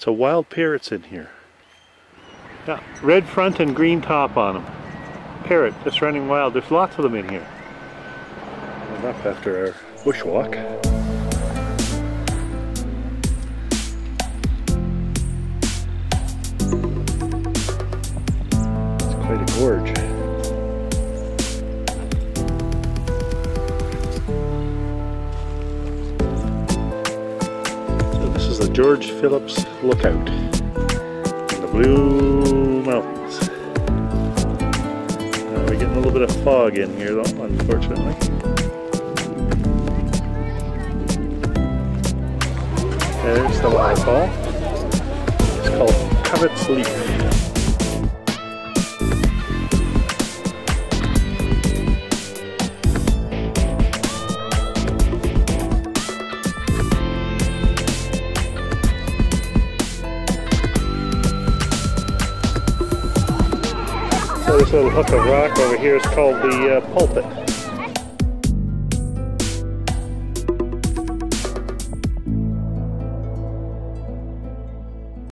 lots of wild parrots in here. Yeah, red front and green top on them. Parrot just running wild. There's lots of them in here. Enough after our bushwalk. It's quite a gorge. So this is the George Pillips Lookout in the Blue Mountains. We're getting a little bit of fog in here though, unfortunately. There's the waterfall. It's called Govetts Leap. So this little hook of rock over here is called the pulpit.